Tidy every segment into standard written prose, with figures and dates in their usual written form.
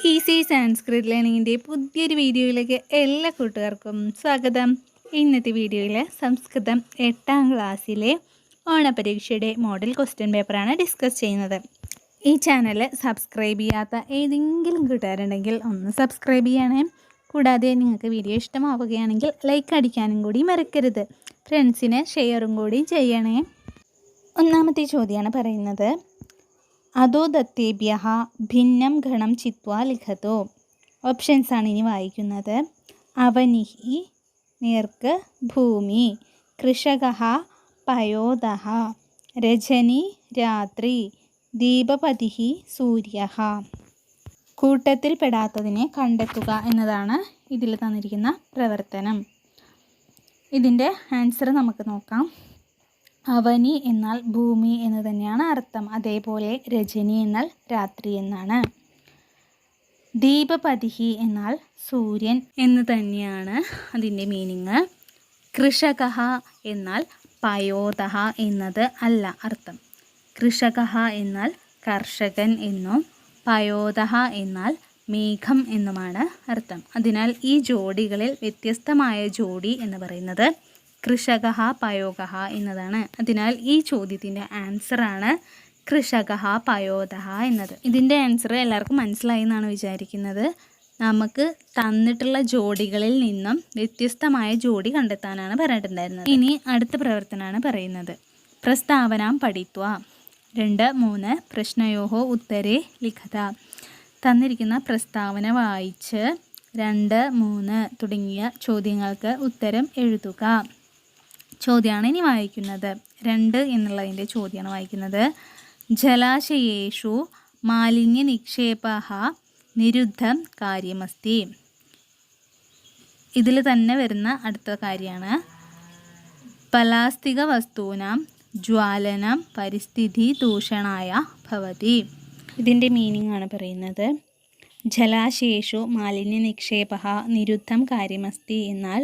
Easy Sanskrit ലേണിങ്ങിൻ്റെ പുതിയൊരു വീഡിയോയിലേക്ക് എല്ലാ കൂട്ടുകാർക്കും സ്വാഗതം. ഇന്നത്തെ വീഡിയോയിൽ സംസ്കൃതം 8ാം ക്ലാസ്സിലെ ഓണപരീക്ഷയുടെ മോഡൽ ക്വസ്റ്റ്യൻ പേപ്പറാണ് ഡിസ്കസ് ചെയ്യുന്നത്. ഈ ചാനൽ സബ്സ്ക്രൈബ് ചെയ്യാത്ത ഏതെങ്കിലും കൂട്ടുകാരുണ്ടെങ്കിൽ ഒന്ന് സബ്സ്ക്രൈബ് ചെയ്യണേ. കൂടാതെ നിങ്ങൾക്ക് വീഡിയോ ഇഷ്ടമാവുകയാണെങ്കിൽ ലൈക്ക് അടിക്കാനും കൂടി മറക്കരുത്. ഫ്രണ്ട്സിന് ഷെയറും കൂടി ചെയ്യണേ. ഒന്നാമത്തെ ചോദ്യമാണ് പറയുന്നത്, അതോ ദത്തേഭ്യഃ ഭിന്നം ഗണം ചിത്വാ ലിഖതോ. ഓപ്ഷൻസാണ് ഇനി വായിക്കുന്നത്. അവനിഹി നേർക്ക് ഭൂമി, കൃഷകഃ പയോദഃ, രജനി രാത്രി, ദീപപതിഹി സൂര്യഃ. കൂട്ടത്തിൽ പെടാത്തതിനെ കണ്ടെത്തുക എന്നതാണ് ഇതിൽ തന്നിരിക്കുന്ന പ്രവർത്തനം. ഇതിൻ്റെ ആൻസർ നമുക്ക് നോക്കാം. അവനി എന്നാൽ ഭൂമി എന്ന് തന്നെയാണ് അർത്ഥം. അതേപോലെ രജനി എന്നാൽ രാത്രി എന്നാണ്. ദീപപതിഹി എന്നാൽ സൂര്യൻ എന്ന് തന്നെയാണ് അതിൻ്റെ മീനിങ്. കൃഷകഃ എന്നാൽ പയോദഃ എന്നത് അല്ല അർത്ഥം. കൃഷകഃ എന്നാൽ കർഷകൻ എന്നും പയോദഃ എന്നാൽ മേഘം എന്നുമാണ് അർത്ഥം. അതിനാൽ ഈ ജോഡികളിൽ വ്യത്യസ്തമായ ജോഡി എന്ന് പറയുന്നത് കൃഷകഃ പയോഗഃ എന്നതാണ്. അതിനാൽ ഈ ചോദ്യത്തിൻ്റെ ആൻസറാണ് കൃഷകഃ പയോദഃ എന്നത്. ഇതിൻ്റെ ആൻസർ എല്ലാവർക്കും മനസ്സിലായി എന്നാണ് വിചാരിക്കുന്നത്. നമുക്ക് തന്നിട്ടുള്ള ജോഡികളിൽ നിന്നും വ്യത്യസ്തമായ ജോഡി കണ്ടെത്താനാണ് പറഞ്ഞിട്ടുണ്ടായിരുന്നത്. ഇനി അടുത്ത പ്രവർത്തനമാണ് പറയുന്നത്. പ്രസ്താവനാം പഠിത്വ 2, 3 പ്രശ്നയോഹോ ഉത്തരേ ലിഖത. തന്നിരിക്കുന്ന പ്രസ്താവന വായിച്ച് 2, 3 തുടങ്ങിയ ചോദ്യങ്ങൾക്ക് ഉത്തരം എഴുതുക. ചോദ്യമാണ് ഇനി വായിക്കുന്നത്. 2 എന്നുള്ളതിൻ്റെ ചോദ്യമാണ് വായിക്കുന്നത്. ജലാശയേഷു മാലിന്യ നിക്ഷേപഃ നിരുദ്ധം കാര്യമസ്തി. ഇതിൽ തന്നെ വരുന്ന അടുത്ത കാര്യമാണ് പ്ലാസ്തിക വസ്തൂനാം ജ്വാലനം പരിസ്ഥിതി ദൂഷണായ ഭവതി. ഇതിൻ്റെ മീനിങ് ആണ് പറയുന്നത്. ജലാശയേഷു മാലിന്യ നിക്ഷേപഃ നിരുദ്ധം കാര്യമസ്തി എന്നാൽ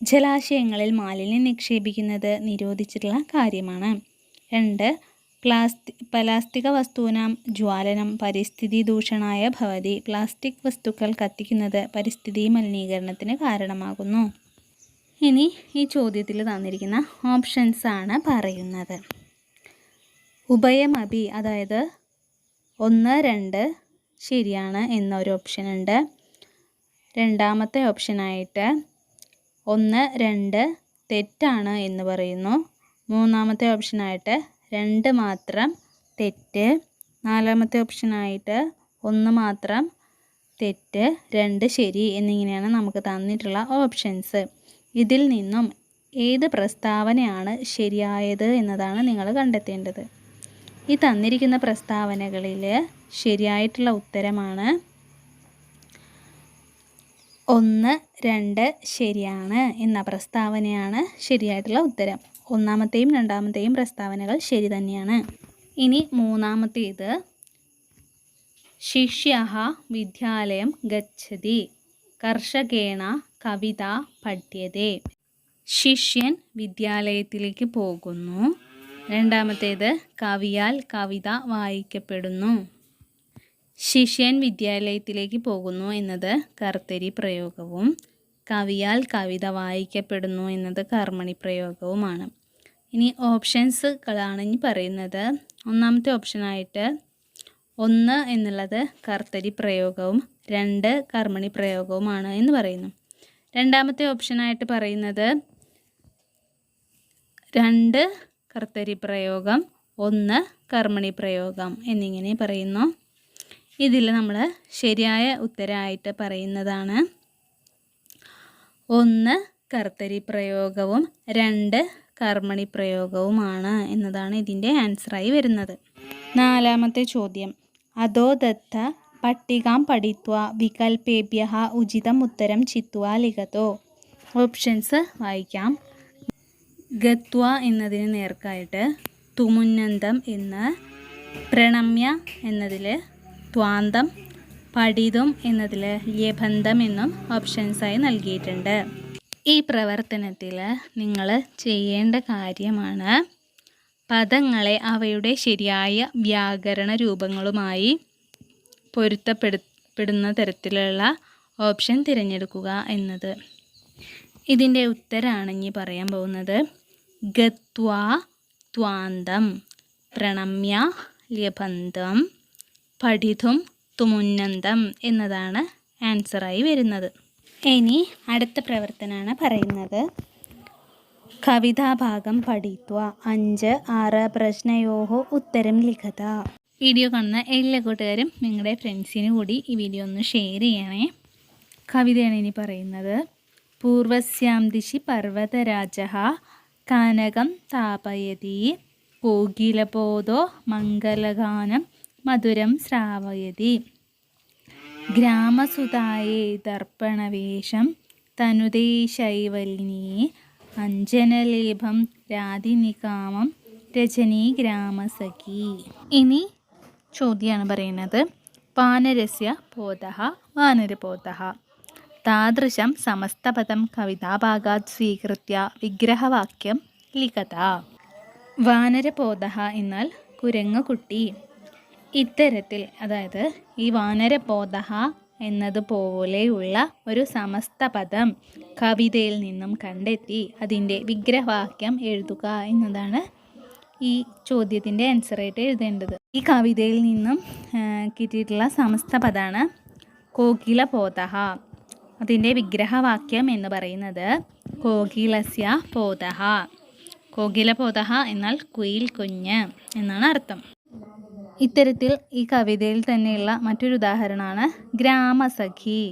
ജലാശയങ്ങളിൽ മാലിന്യം നിക്ഷേപിക്കുന്നത് നിരോധിച്ചിട്ടുള്ള കാര്യമാണ്. 2, പ്ലാസ്തിക വസ്തൂനാം ജ്വാലനം പരിസ്ഥിതി ദൂഷണായ ഭവതി. പ്ലാസ്റ്റിക് വസ്തുക്കൾ കത്തിക്കുന്നത് പരിസ്ഥിതി മലിനീകരണത്തിന് കാരണമാകുന്നു. ഇനി ഈ ചോദ്യത്തിൽ തന്നിരിക്കുന്ന ഓപ്ഷൻസാണ് പറയുന്നത്. ഉഭയമപി അതായത് 1, 2 ശരിയാണ് എന്നൊരു ഓപ്ഷൻ ഉണ്ട്. രണ്ടാമത്തെ ഓപ്ഷനായിട്ട് 1, 2 തെറ്റാണ് എന്ന് പറയുന്നു. മൂന്നാമത്തെ ഓപ്ഷനായിട്ട് 2 മാത്രം തെറ്റ്. നാലാമത്തെ ഓപ്ഷനായിട്ട് 1 മാത്രം തെറ്റ്, 2 ശരി എന്നിങ്ങനെയാണ് നമുക്ക് തന്നിട്ടുള്ള ഓപ്ഷൻസ്. ഇതിൽ നിന്നും ഏത് പ്രസ്താവനയാണ് ശരിയായത് എന്നതാണ് നിങ്ങൾ കണ്ടെത്തേണ്ടത്. ഈ തന്നിരിക്കുന്ന പ്രസ്താവനകളിൽ ശരിയായിട്ടുള്ള ഉത്തരമാണ് 1, 2 ശരിയാണ് എന്ന പ്രസ്താവനയാണ് ശരിയായിട്ടുള്ള ഉത്തരം. ഒന്നാമത്തെയും രണ്ടാമത്തെയും പ്രസ്താവനകൾ ശരി തന്നെയാണ്. ഇനി മൂന്നാമത്തേത്, ശിഷ്യഃ വിദ്യാലയം ഗച്ഛതി കർഷകേണ കവിത പഠ്യതേ. ശിഷ്യൻ വിദ്യാലയത്തിലേക്ക് പോകുന്നു. രണ്ടാമത്തേത്, കവിയാൽ കവിത വായിക്കപ്പെടുന്നു. ശിഷ്യൻ വിദ്യാലയത്തിലേക്ക് പോകുന്നു എന്നത് കർത്തരി പ്രയോഗവും കവിയാൽ കവിത വായിക്കപ്പെടുന്നു എന്നത് കർമ്മണി പ്രയോഗവുമാണ്. ഇനി ഓപ്ഷൻസുകളാണ് ഇനി പറയുന്നത്. ഒന്നാമത്തെ ഓപ്ഷനായിട്ട് 1 എന്നുള്ളത് കർത്തരി പ്രയോഗവും 2 കർമ്മണി പ്രയോഗവുമാണ് എന്ന് പറയുന്നു. രണ്ടാമത്തെ ഓപ്ഷനായിട്ട് പറയുന്നത് 2 കർത്തരി പ്രയോഗം 1 കർമ്മണി പ്രയോഗം എന്നിങ്ങനെ പറയുന്നു. ഇതിൽ നമ്മൾ ശരിയായ ഉത്തരമായിട്ട് പറയുന്നതാണ് 1 കർത്തരി പ്രയോഗവും 2 കർമ്മണി പ്രയോഗവുമാണ് എന്നതാണ് ഇതിൻ്റെ ആൻസറായി വരുന്നത്. നാലാമത്തെ ചോദ്യം, അധോ ദത്ത പട്ടികാം പഠിത്വ വികൽപേഭ്യഃ ഉചിതം ഉത്തരം ചിത്വാ ലിഖതോ. ഓപ്ഷൻസ് വായിക്കാം. ഗത്വ എന്നതിന് നേർക്കായിട്ട് തുമുന്നന്തം എന്ന്, പ്രണമ്യ എന്നതിൽ ത്വാന്തം, പഠിതും എന്നതിൽ യബന്ധം എന്നും ഓപ്ഷൻസായി നൽകിയിട്ടുണ്ട്. ഈ പ്രവർത്തനത്തിൽ നിങ്ങൾ ചെയ്യേണ്ട കാര്യമാണ് പദങ്ങളെ അവയുടെ ശരിയായ വ്യാകരണ രൂപങ്ങളുമായി പെടുന്ന തരത്തിലുള്ള ഓപ്ഷൻ തിരഞ്ഞെടുക്കുക എന്നത്. ഇതിൻ്റെ ഉത്തരമാണ് ഇനി പറയാൻ പോകുന്നത്. ഗത്വാ ത്വാന്തം പ്രണമ്യ ല്യബന്ധം പഠിതും തുമുന്നന്തം എന്നതാണ് ആൻസറായി വരുന്നത്. ഇനി അടുത്ത പ്രവർത്തനമാണ് പറയുന്നത്. കവിതാഭാഗം പഠിത്വ 5, 6 പ്രശ്നയോഹോ ഉത്തരം ലിഖത. വീഡിയോ കാണുന്ന എല്ലാ കൂട്ടുകാരും നിങ്ങളുടെ ഫ്രണ്ട്സിന് കൂടി ഈ വീഡിയോ ഒന്ന് ഷെയർ ചെയ്യണേ. കവിതയാണ് ഇനി പറയുന്നത്. പൂർവസ്യാം ദിശി പർവ്വതരാജഃ കാനകം താപയതി കോകിലബോധോ മംഗലഗാനം മധുരം ശ്രാവയതി ഗ്രാമസുതായേ ദർപ്പണവേഷം തനുതേ ശൈവലിനീ അഞ്ജനലേഭം രാധിനികാമം രജനീ ഗ്രാമസഖി. ഇനി ചോദ്യമാണ് പറയുന്നത്. വാനരസ്യ ബോധഃ വാനരബോധഃ താദൃശം സമസ്തപദം കവിതാഭാഗാത് സ്വീകൃത്യ വിഗ്രഹവാക്യം ലിഖത. വാനരബോധഃ എന്നാൽ കുരങ്ങുകുട്ടി. ഇത്തരത്തിൽ, അതായത് ഈ വാനരബോധഃ എന്നതുപോലെയുള്ള ഒരു സമസ്ത പദം കവിതയിൽ നിന്നും കണ്ടെത്തി അതിൻ്റെ വിഗ്രഹവാക്യം എഴുതുക എന്നതാണ് ഈ ചോദ്യത്തിൻ്റെ ആൻസറായിട്ട് എഴുതേണ്ടത്. ഈ കവിതയിൽ നിന്നും കിട്ടിയിട്ടുള്ള സമസ്ത പദമാണ് കോകിലബോധഃ. അതിൻ്റെ വിഗ്രഹവാക്യം എന്ന് പറയുന്നത് കോകിലസ്യ ബോധഃ. കോകിലബോധഃ എന്നാൽ കുയിൽ കുഞ്ഞ് എന്നാണ് അർത്ഥം. ഇത്തരത്തിൽ ഈ കവിതയിൽ തന്നെയുള്ള മറ്റൊരു ഉദാഹരണമാണ് ഗ്രാമസഖി.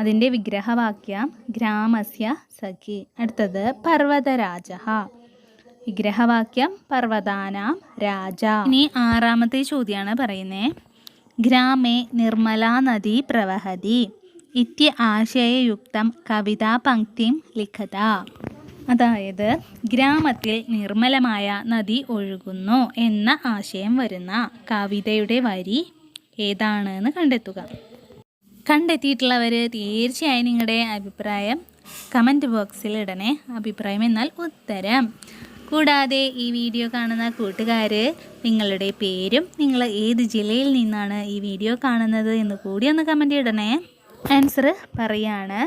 അതിൻ്റെ വിഗ്രഹവാക്യം ഗ്രാമസ്യ സഖി. അടുത്തത് പർവ്വതരാജഃ. വിഗ്രഹവാക്യം പർവ്വതാനാം രാജ. ഇനി 6ാമത്തെ ചോദ്യമാണ് പറയുന്നത്. ഗ്രാമേ നിർമ്മലാ നദി പ്രവഹതി ഇത്യ ആശയയുക്തം കവിതാപംക്തിം ലിഖത. അതായത് ഗ്രാമത്തിൽ നിർമ്മലമായ നദി ഒഴുകുന്നു എന്ന ആശയം വരുന്ന കവിതയുടെ വരി ഏതാണെന്ന് കണ്ടെത്തുക. കണ്ടെത്തിയിട്ടുള്ളവർ തീർച്ചയായും നിങ്ങളുടെ അഭിപ്രായം കമൻറ്റ് ബോക്സിൽ ഇടണേ. അഭിപ്രായം എന്നാൽ ഉത്തരം. കൂടാതെ ഈ വീഡിയോ കാണുന്ന കൂട്ടുകാർ നിങ്ങളുടെ പേരും നിങ്ങൾ ഏത് ജില്ലയിൽ നിന്നാണ് ഈ വീഡിയോ കാണുന്നത് എന്ന് കൂടി ഒന്ന് കമൻറ്റ് ഇടണേ. ആൻസർ പറയാണ്.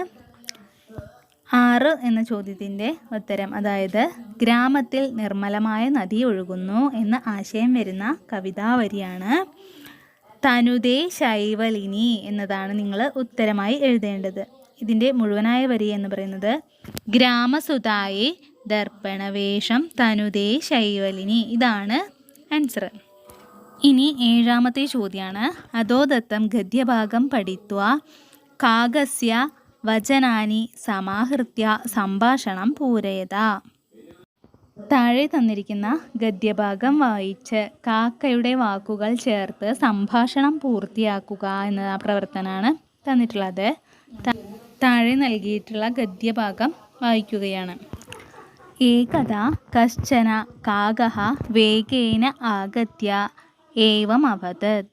6 എന്ന ചോദ്യത്തിൻ്റെ ഉത്തരം, അതായത് ഗ്രാമത്തിൽ നിർമ്മലമായ നദി ഒഴുകുന്നു എന്ന ആശയം വരുന്ന കവിതാവരിയാണ് തനുതേ ശൈവലിനി എന്നതാണ് നിങ്ങൾ ഉത്തരമായി എഴുതേണ്ടത്. ഇതിൻ്റെ മുഴുവനായ വരി എന്ന് പറയുന്നത് ഗ്രാമസുതായേ ദർപ്പണവേഷം തനുതേ ശൈവലിനി. ഇതാണ് ആൻസർ. ഇനി 7ാമത്തെ ചോദ്യമാണ്. അധോദത്തം ഗദ്യഭാഗം പഠിത്വ കാകസ്യ വചനാനി സമാഹൃത്യ സംഭാഷണം പൂരയത. താഴെ തന്നിരിക്കുന്ന ഗദ്യഭാഗം വായിച്ച് കാക്കയുടെ വാക്കുകൾ ചേർത്ത് സംഭാഷണം പൂർത്തിയാക്കുക എന്ന പ്രവർത്തനമാണ് തന്നിട്ടുള്ളത്. താഴെ നൽകിയിട്ടുള്ള ഗദ്യഭാഗം വായിക്കുകയാണ്. ഏകദാ കശ്ചന കാകഃ വേഗേന ആഗത്യ ഏവം അവദത്.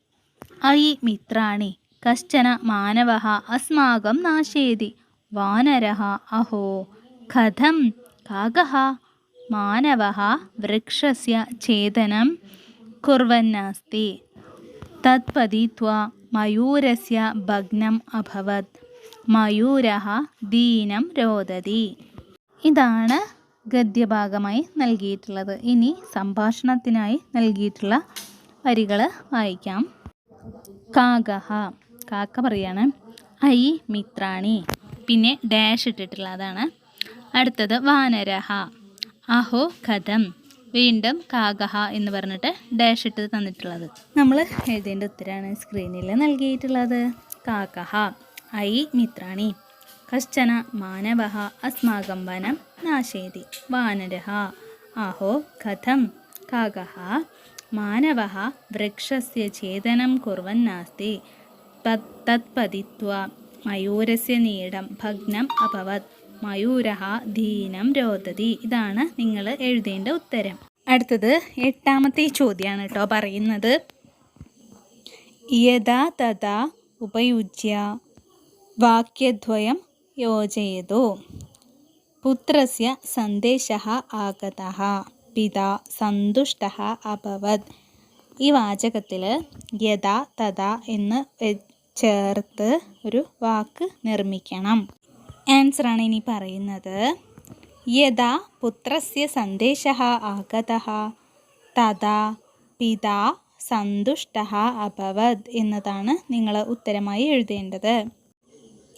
അയി മിത്രാണി കശ്ചന മാനവഃ അസ്മാകം നാശയതി. വാനരഃ അഹോ കഥം കാകഃ മാനവഃ വൃക്ഷസ്യ ഛേദനം കുർവന്നസ്തി തത്പതിത്വാ മയൂരസ്യ ഭഗ്നം അഭവത്. മയൂരഃ ദീനം രോദതി. ഇതാണ് ഗദ്യഭാഗമായി നൽകിയിട്ടുള്ളത്. ഇനി സംഭാഷണത്തിനായി നൽകിയിട്ടുള്ള വരികൾ വായിക്കാം. കാകഃ, കാക്ക പറയാണ്. ഐ മിത്രാണി, പിന്നെ ഡാഷ് ഇട്ടിട്ടുള്ളതാണ്. അടുത്തത് വാനരഃ, അഹോ കഥം, വീണ്ടും കാകഃ എന്ന് പറഞ്ഞിട്ട് ഡാഷ് ഇട്ട് തന്നിട്ടുള്ളത്. നമ്മൾ എഴുതേണ്ട ഉത്തരമാണ് സ്ക്രീനിൽ നൽകിയിട്ടുള്ളത്. കാകഃ ഐ മിത്രാണി കശ്ചന മാനവഃ അസ്മാകം വനം നാശയതി. വാനരഃ അഹോ കഥം കാകഃ മാനവഃ വൃക്ഷസ്യ ഛേദനം കുർവന്നാസ്തി തത്പതിത്വാ മയൂരസ്യ നീടം ഭഗ്നം അഭവത്. മയൂരഃ ദീനം രോദതി. ഇതാണ് നിങ്ങൾ എഴുതേണ്ട ഉത്തരം. അടുത്തത് 8ാമത്തെ ചോദ്യമാണ് കേട്ടോ പറയുന്നത്. യഥാ തഥാ ഉപയുജ്യ വാക്യദ്വയം യോജയതു. പുത്രസ്യ സന്ദേശഃ ആഗതഃ പിതാ സന്തുഷ്ടഃ അഭവത്. ഈ വാചകത്തിൽ യഥാ തഥാ എന്ന് ചേർത്ത് ഒരു വാക്ക് നിർമ്മിക്കണം. ആൻസറാണ് ഇനി പറയുന്നത്. യഥാ പുത്രസ്യ സന്ദേശഃ ആഗതഃ തഥാ പിതാ സന്തുഷ്ടഃ അഭവത് എന്നതാണ് നിങ്ങൾ ഉത്തരമായി എഴുതേണ്ടത്.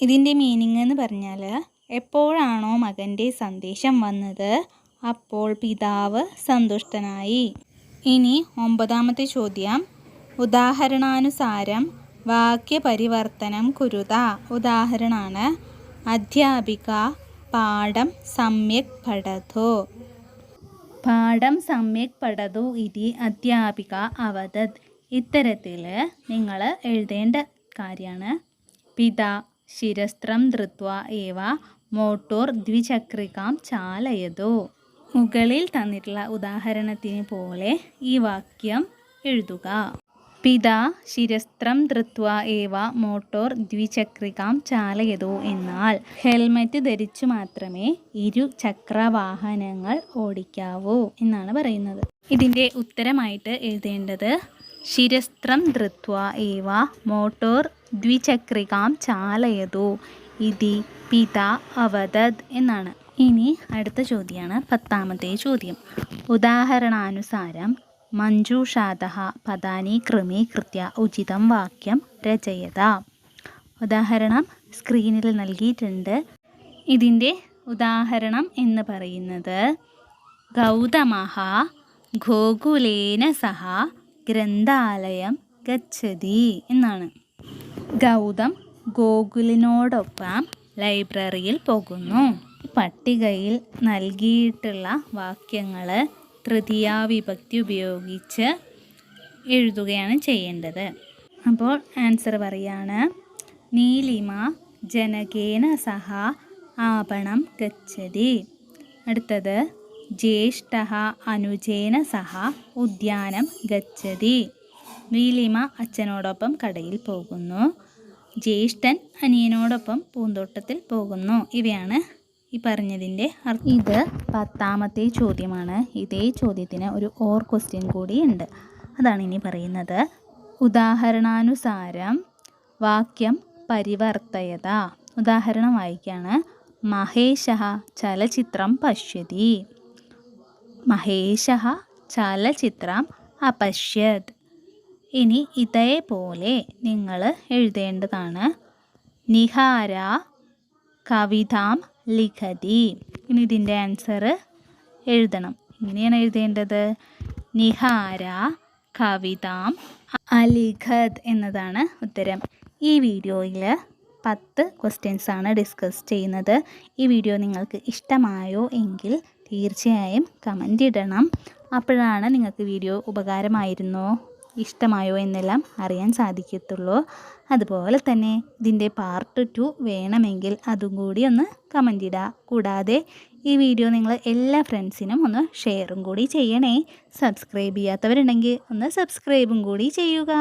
ഇതിൻ്റെ മീനിങ് എന്ന് പറഞ്ഞാൽ എപ്പോഴാണോ മകൻ്റെ സന്ദേശം വന്നത് അപ്പോൾ പിതാവ് സന്തുഷ്ടനായി. ഇനി 9ാമത്തെ ചോദ്യം. ഉദാഹരണാനുസാരം വാക്യപരിവർത്തനം കുരുത. ഉദാഹരണമാണ് അധ്യാപിക പാഠം സമ്യക് പഠതു. പാഠം സമ്യക് പഠതു ഇതി അധ്യാപിക അവദത്. ഇത്തരത്തിൽ നിങ്ങൾ എഴുതേണ്ട കാര്യമാണ്. പിതാ ശിരസ്ത്രം ധൃത്വാ ഏവ മോട്ടോർ ദ്വിചക്രികാം ചാലയതു. മുകളിൽ തന്നിട്ടുള്ള ഉദാഹരണത്തിന് പോലെ ഈ വാക്യം എഴുതുക. പിതാ ശിരസ്ത്രം ധൃത്വാ ഏവ മോട്ടോർ ദ്വിചക്രികാം ചാലയതു എന്നാൽ ഹെൽമറ്റ് ധരിച്ചു മാത്രമേ ഇരുചക്രവാഹനങ്ങൾ ഓടിക്കാവൂ എന്നാണ് പറയുന്നത്. ഇതിൻ്റെ ഉത്തരമായിട്ട് എഴുതേണ്ടത് ശിരസ്ത്രം ധൃത്വാ ഏവ മോട്ടോർ ദ്വിചക്രികാം ചാലയതു ഇതി പിതാ അവദത് എന്നാണ്. ഇനി അടുത്ത ചോദ്യമാണ് 10ാമത്തെ ചോദ്യം. ഉദാഹരണാനുസാരം മഞ്ജൂഷാദഃ പദാനി ക്രമീകൃത്യ ഉചിതം വാക്യം രചയത. ഉദാഹരണം സ്ക്രീനിൽ നൽകിയിട്ടുണ്ട്. ഇതിൻ്റെ ഉദാഹരണം എന്ന് പറയുന്നത് ഗൗതമഃ ഗോകുലേന സഹ ഗ്രന്ഥാലയം ഗച്ഛതി എന്നാണ്. ഗൗതം ഗോകുലിനോടൊപ്പം ലൈബ്രറിയിൽ പോകുന്നു. പട്ടികയിൽ നൽകിയിട്ടുള്ള വാക്യങ്ങൾ തൃതീയാ വിഭക്തി ഉപയോഗിച്ച് എഴുതുകയാണ് ചെയ്യേണ്ടത്. അപ്പോൾ ആൻസർ പറയാണ്. നീലിമ ജനകേന സഹ ആപണം ഗച്ഛതി. അടുത്തത് ജ്യേഷ്ഠഃ അനുജേന സഹ ഉദ്യാനം ഗച്ഛതി. നീലിമ അച്ഛനോടൊപ്പം കടയിൽ പോകുന്നു. ജ്യേഷ്ഠൻ അനിയനോടൊപ്പം പൂന്തോട്ടത്തിൽ പോകുന്നു. ഇവയാണ് ഈ പറഞ്ഞതിൻ്റെ അർത്ഥം. ഇത് 10ാമത്തെ ചോദ്യമാണ്. ഇതേ ചോദ്യത്തിന് ഒരു ഓർ ക്വസ്റ്റ്യൻ കൂടി ഉണ്ട്. അതാണ് ഇനി പറയുന്നത്. ഉദാഹരണാനുസാരം വാക്യം പരിവർത്തയത. ഉദാഹരണം വായിക്കുകയാണ്. മഹേശഃ ചലച്ചിത്രം പശ്യതി. മഹേശഃ ചലച്ചിത്രം അപശ്യത്. ഇനി ഇതേപോലെ നിങ്ങൾ എഴുതേണ്ടതാണ്. നിഹാര കവിതാം ലിഖതി. ഇനി ഇതിൻ്റെ ആൻസർ എഴുതണം. ഇങ്ങനെയാണ് എഴുതേണ്ടത്. നിഹാര കവിതാം അലിഖത് എന്നതാണ് ഉത്തരം. ഈ വീഡിയോയിൽ 10 ക്വസ്റ്റ്യൻസ് ആണ് ഡിസ്കസ് ചെയ്യുന്നത്. ഈ വീഡിയോ നിങ്ങൾക്ക് ഇഷ്ടമായോ എങ്കിൽ തീർച്ചയായും കമൻ്റ് ഇടണം. അപ്പോഴാണ് നിങ്ങൾക്ക് വീഡിയോ ഉപകാരമായിരുന്നോ ഇഷ്ടമായോ എന്നെല്ലാം അറിയാൻ സാധിക്കത്തുള്ളൂ. അതുപോലെ തന്നെ ഇതിൻ്റെ പാർട്ട് 2 വേണമെങ്കിൽ അതും കൂടി ഒന്ന് കമൻ്റ് ഇടുക. കൂടാതെ ഈ വീഡിയോ നിങ്ങൾ എല്ലാ ഫ്രണ്ട്സിനും ഒന്ന് ഷെയറും കൂടി ചെയ്യണേ. സബ്സ്ക്രൈബ് ചെയ്യാത്തവരുണ്ടെങ്കിൽ ഒന്ന് സബ്സ്ക്രൈബും കൂടി ചെയ്യുക.